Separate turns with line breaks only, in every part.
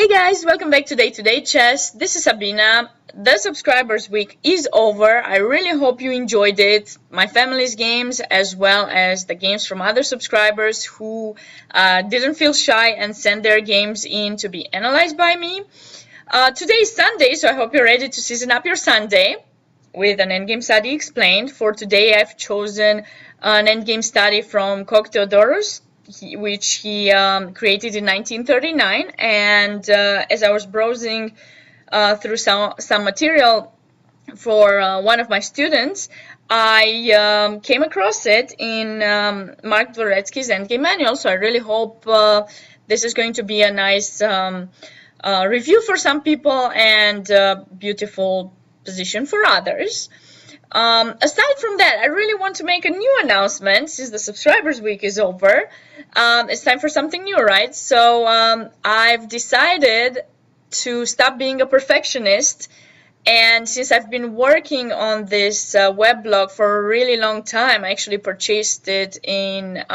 Hey guys, welcome back to Day-to-Day Chess. This is Sabina. The subscribers week is over. I really hope you enjoyed it. My family's games as well as the games from other subscribers who didn't feel shy and sent their games in to be analyzed by me. Today is Sunday, so I hope you're ready to season up your Sunday with an endgame study explained. For today, I've chosen an endgame study from Theodorus, which he created in 1939. And as I was browsing through some material for one of my students, I came across it in Mark Dvoretsky's endgame manual. So I really hope this is going to be a nice review for some people and beautiful position for others. Aside from that, I really want to make a new announcement since the subscribers week is over. It's time for something new, right? So I've decided to stop being a perfectionist, and since I've been working on this weblog for a really long time, I actually purchased it in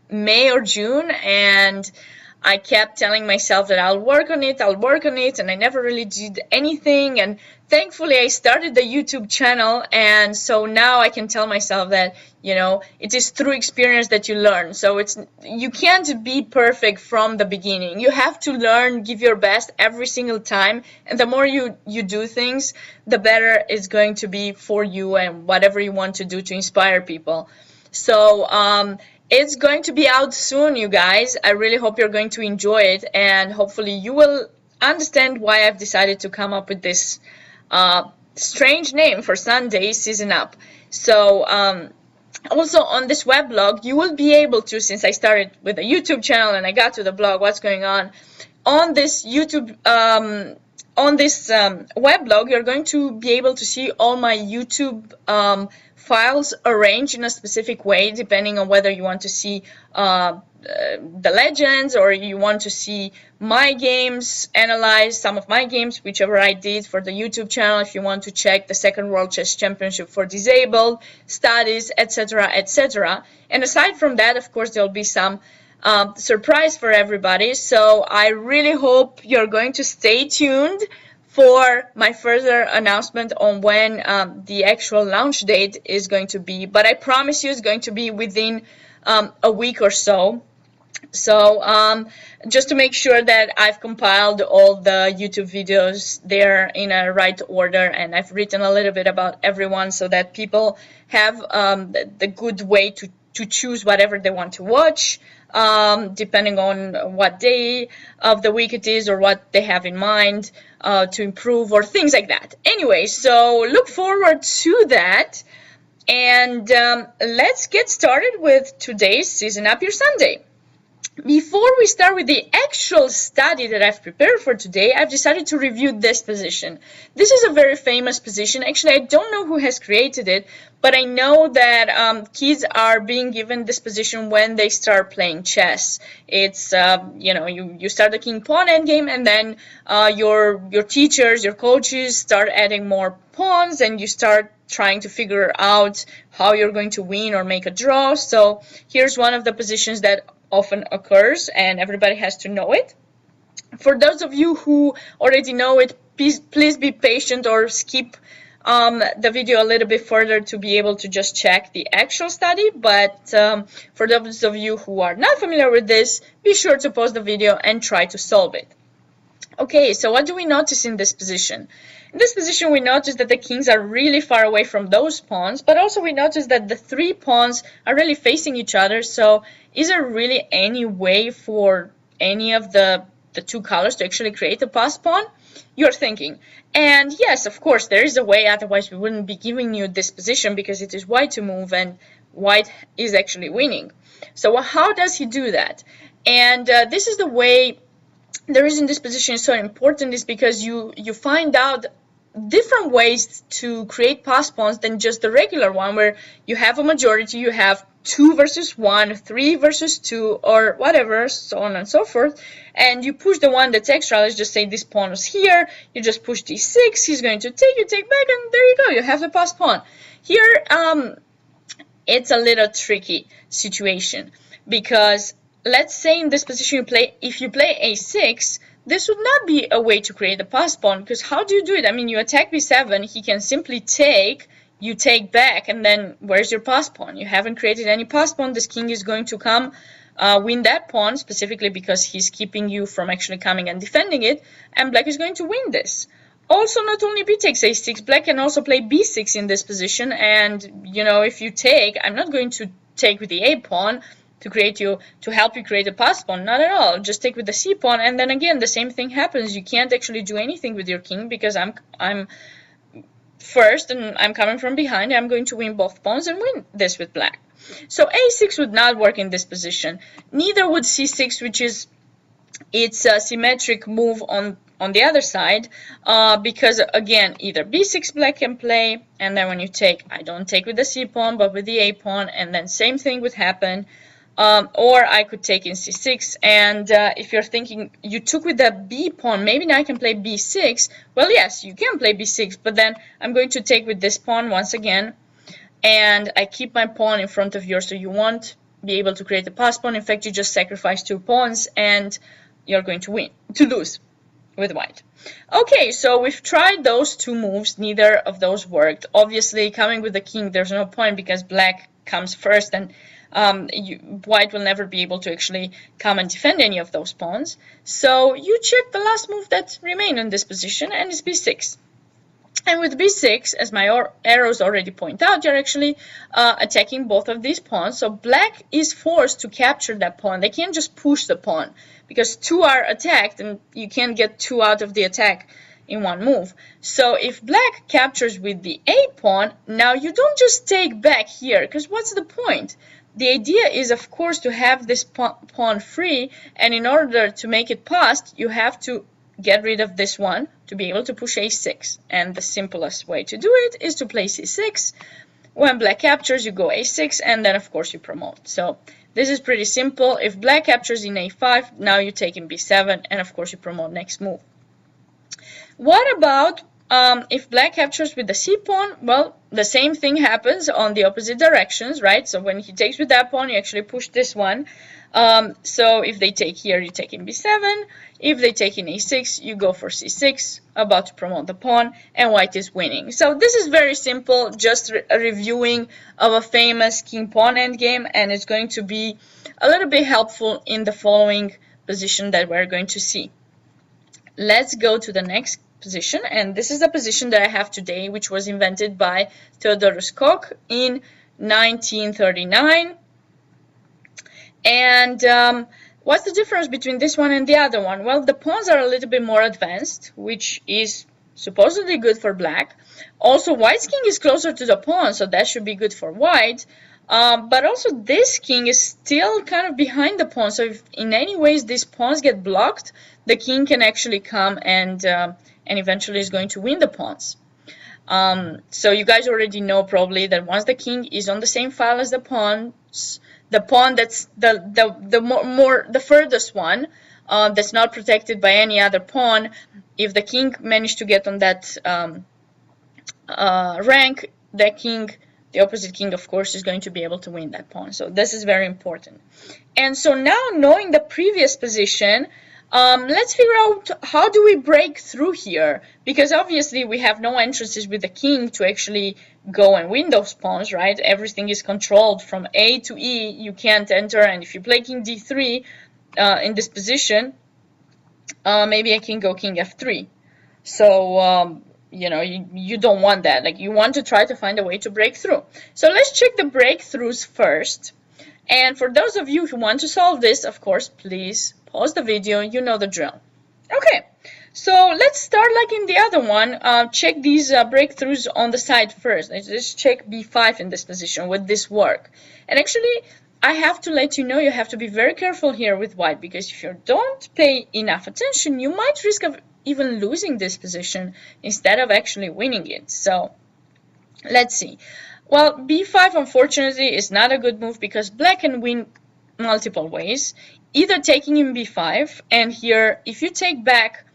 May or June, and I kept telling myself that I'll work on it, and I never really did anything. And thankfully, I started the YouTube channel, and so now I can tell myself that, you know, it is through experience that you learn. So you can't be perfect from the beginning. You have to learn, give your best every single time, and the more you do things, the better it's going to be for you and whatever you want to do to inspire people. So it's going to be out soon, you guys. I really hope you're going to enjoy it, and hopefully you will understand why I've decided to come up with this strange name for Sunday, Season Up. So also on this weblog, you will be able to, since I started with a YouTube channel and I got to the blog, what's going on this YouTube, on this weblog, you're going to be able to see all my YouTube files arranged in a specific way, depending on whether you want to see the legends or you want to see my games, analyze some of my games, whichever I did for the YouTube channel. If you want to check the second World Chess Championship for disabled, studies, etc., etc. And aside from that, of course, there'll be some surprise for everybody. So I really hope you're going to stay tuned for my further announcement on when the actual launch date is going to be. But I promise you it's going to be within a week or so. So just to make sure that I've compiled all the YouTube videos there in a right order, and I've written a little bit about everyone so that people have the good way to choose whatever they want to watch, depending on what day of the week it is or what they have in mind to improve or things like that. Anyway, so look forward to that, and let's get started with today's Season Up Your Sunday. Before we start with the actual study that I've prepared for today, I've decided to review this position. This is a very famous position. Actually, I don't know who has created it, but I know that kids are being given this position when they start playing chess. It's, you know, you start the King Pawn Endgame, and then your teachers, your coaches start adding more pawns, and you start trying to figure out how you're going to win or make a draw. So here's one of the positions that often occurs, and everybody has to know it. For those of you who already know it, please be patient or skip the video a little bit further to be able to just check the actual study. But for those of you who are not familiar with this, be sure to pause the video and try to solve it. Okay, so what do we notice in this position? In this position, we notice that the kings are really far away from those pawns, but also we notice that the three pawns are really facing each other. So is there really any way for any of the two colors to actually create a pass pawn? You're thinking. And yes, of course, there is a way, otherwise we wouldn't be giving you this position because it is white to move and white is actually winning. So how does he do that? And this is the way. The reason this position is so important is because you find out different ways to create pass pawns than just the regular one, where you have a majority, you have 2 versus 1, 3 versus 2, or whatever, so on and so forth, and you push the one that's extra. Let's just say this pawn is here, you just push d6, he's going to take, you take back, and there you go, you have the pass pawn. Here, it's a little tricky situation, because let's say in this position if you play a6, this would not be a way to create a pass pawn, because how do you do it? I mean, you attack b7, he can simply take, you take back, and then where's your pass pawn? You haven't created any pass pawn. This king is going to come win that pawn, specifically because he's keeping you from actually coming and defending it, and black is going to win this. Also, not only b takes a6, black can also play b6 in this position, and you know, if you take, I'm not going to take with the a pawn to help you create a pass pawn, not at all. Just take with the c pawn, and then again the same thing happens. You can't actually do anything with your king because I'm first and I'm coming from behind. I'm going to win both pawns and win this with black. So a6 would not work in this position. Neither would c6, which is its a symmetric move on the other side, because again, either b6 black can play, and then when you take, I don't take with the c pawn but with the a pawn, and then same thing would happen. Or I could take in c6, and if you're thinking you took with the b pawn, maybe now I can play b6. Well, yes, you can play b6, but then I'm going to take with this pawn once again, and I keep my pawn in front of yours, so you won't be able to create a pass pawn. In fact, you just sacrifice 2 pawns, and you're going to lose with white. Okay, so we've tried those 2 moves. Neither of those worked. Obviously, coming with the king, there's no point because black comes first, and white will never be able to actually come and defend any of those pawns. So you check the last move that remained in this position, and it's b6. And with b6, as my arrows already point out, you're actually attacking both of these pawns. So black is forced to capture that pawn. They can't just push the pawn because 2 are attacked, and you can't get 2 out of the attack in one move. So if black captures with the a pawn, now you don't just take back here, because what's the point? The idea is, of course, to have this pawn free, and in order to make it passed, you have to get rid of this one to be able to push a6. And the simplest way to do it is to play c6. When black captures, you go a6, and then, of course, you promote. So this is pretty simple. If black captures in a5, now you take in b7, and, of course, you promote next move. What about if black captures with the c pawn? Well, the same thing happens on the opposite directions, right? So when he takes with that pawn, you actually push this one. So if they take here, you take in b7. If they take in a6, you go for c6, about to promote the pawn, and white is winning. So this is very simple, just a reviewing of a famous King Pawn Endgame, and it's going to be a little bit helpful in the following position that we're going to see. Let's go to the next position, and this is the position that I have today, which was invented by Theodorus in 1939. And what's the difference between this one and the other one? Well, the pawns are a little bit more advanced, which is supposedly good for black. Also, white's king is closer to the pawn, so that should be good for white. But also this king is still kind of behind the pawn, so if in any ways these pawns get blocked, the king can actually come and eventually is going to win the pawns. So you guys already know probably that once the king is on the same file as the pawns, the pawn that's the furthest one, that's not protected by any other pawn, if the king managed to get on that rank, the opposite king, of course, is going to be able to win that pawn. So this is very important. And so now, knowing the previous position, let's figure out how do we break through here, because obviously we have no entrances with the king to actually go and win those pawns, right? Everything is controlled from A to E. You can't enter, and if you play king d3 in this position, maybe I can go king f3. So you know, you don't want that. Like, you want to try to find a way to break through. So let's check the breakthroughs first. And for those of you who want to solve this, of course, please pause the video. You know the drill. Okay, so let's start like in the other one. Check these breakthroughs on the side first. Let's just check b5 in this position. Would this work? And actually, I have to let you know, you have to be very careful here with white, because if you don't pay enough attention, you might risk of even losing this position instead of actually winning it. So let's see. Well, b5 unfortunately is not a good move because black can win multiple ways. Either taking in b5, and here if you take back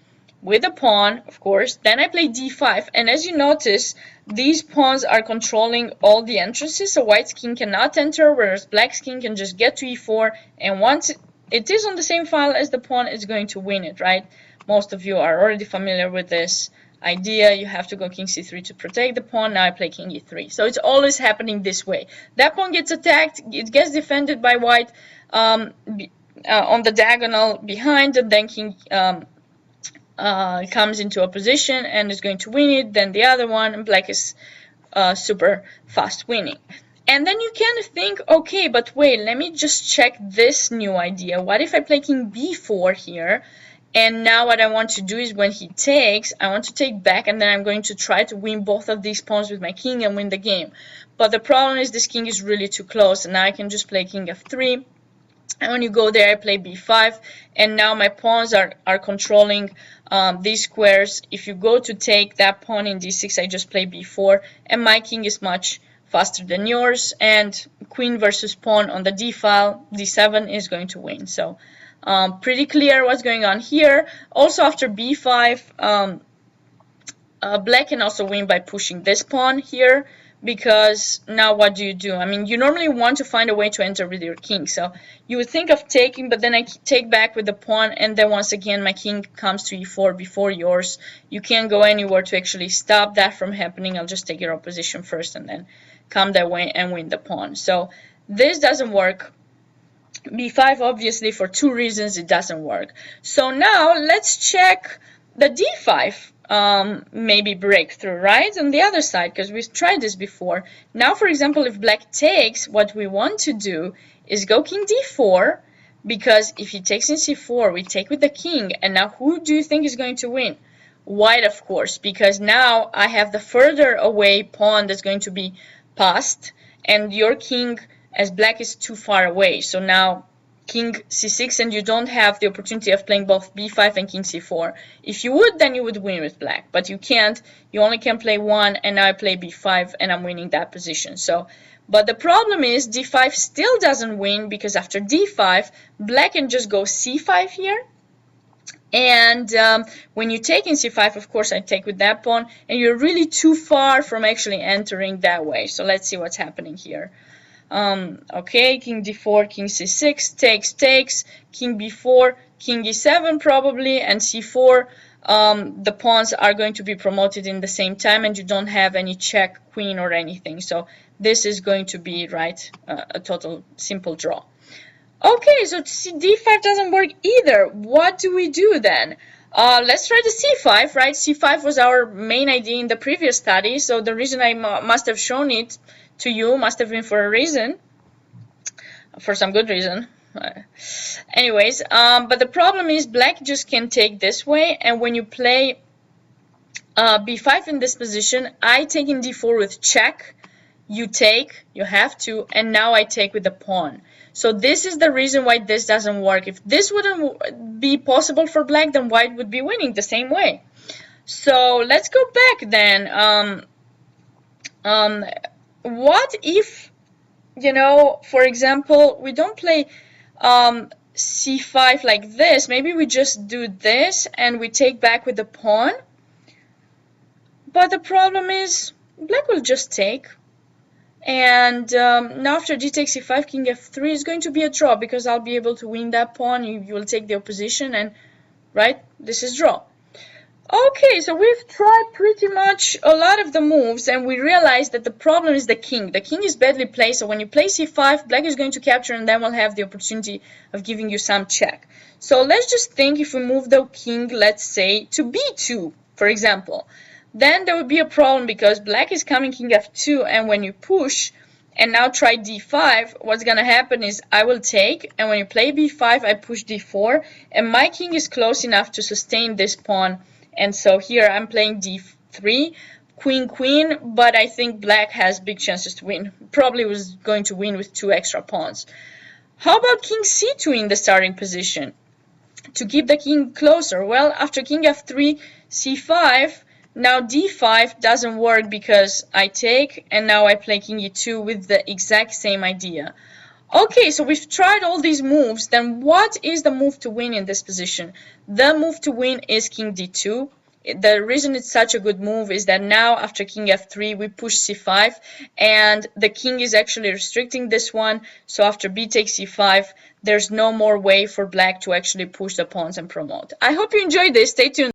with a pawn, of course, then I play d5, and as you notice, these pawns are controlling all the entrances, so white's king cannot enter, whereas black's king can just get to e4, and once it is on the same file as the pawn, it's going to win it, right? Most of you are already familiar with this idea. You have to go king c3 to protect the pawn. Now I play king e3. So it's always happening this way. That pawn gets attacked, it gets defended by white on the diagonal behind, and then king comes into a position and is going to win it. Then the other one, and black is super fast winning. And then you can think, okay, but wait, let me just check this new idea. What if I play king b4 here? And now what I want to do is when he takes, I want to take back, and then I'm going to try to win both of these pawns with my king and win the game. But the problem is this king is really too close, and now I can just play king f3. And when you go there, I play b5, and now my pawns are controlling these squares. If you go to take that pawn in d6, I just play b4, and my king is much faster than yours, and queen versus pawn on the d file, d7 is going to win. So pretty clear what's going on here. Also after b5, black can also win by pushing this pawn here, because now what do? I mean, you normally want to find a way to enter with your king. So you would think of taking, but then I take back with the pawn, and then once again my king comes to e4 before yours. You can't go anywhere to actually stop that from happening. I'll just take your opposition first and then come that way and win the pawn. So this doesn't work. b5, obviously, for two reasons it doesn't work. So now let's check the d5 maybe breakthrough, right, on the other side, because we've tried this before. Now, for example, if black takes, what we want to do is go king d4, because if he takes in c4, we take with the king, and now who do you think is going to win? White, of course, because now I have the further away pawn that's going to be passed, and your king, as black, is too far away. So now king c6, and you don't have the opportunity of playing both b5 and king c4. If you would, then you would win with black, but you can't. You only can play one, and now I play b5, and I'm winning that position. So, but the problem is d5 still doesn't win, because after d5, black can just go c5 here. And when you take in c5, of course, I take with that pawn, and you're really too far from actually entering that way. So let's see what's happening here. Okay, king d4, king c6, takes, king b4, king e7 probably, and c4. The pawns are going to be promoted in the same time, and you don't have any check queen or anything. So this is going to be, right, a total simple draw. Okay, so d5 doesn't work either. What do we do then? Let's try the c5, right? c5 was our main idea in the previous study, so the reason I must have shown it to you must have been for a reason, for some good reason. Anyways, but the problem is black just can take this way, and when you play b5 in this position, I take in d4 with check, you take, you have to, and now I take with the pawn. So this is the reason why this doesn't work. If this wouldn't be possible for black, then white would be winning the same way. So let's go back then. What if, you know, for example, we don't play c5 like this. Maybe we just do this and we take back with the pawn. But the problem is black will just take. And now after d takes c5, king f3 is going to be a draw, because I'll be able to win that pawn. You will take the opposition, and right, this is draw. Okay, so we've tried pretty much a lot of the moves, and we realized that the problem is the king. The king is badly placed, so when you play c5, black is going to capture, and then we'll have the opportunity of giving you some check. So let's just think, if we move the king, let's say, to b2, for example, then there would be a problem, because black is coming king f2, and when you push and now try d5, what's going to happen is I will take, and when you play b5, I push d4, and my king is close enough to sustain this pawn. And so here I'm playing d3, queen, but I think black has big chances to win. Probably was going to win with 2 extra pawns. How about king c2 in the starting position to keep the king closer? Well, after king f3, c5, now d5 doesn't work because I take, and now I play king e2 with the exact same idea. Okay, so we've tried all these moves. Then what is the move to win in this position? The move to win is king d2. The reason it's such a good move is that now after king f3 we push c5, and the king is actually restricting this one, so after b takes c5 there's no more way for black to actually push the pawns and promote. I hope you enjoyed this. Stay tuned.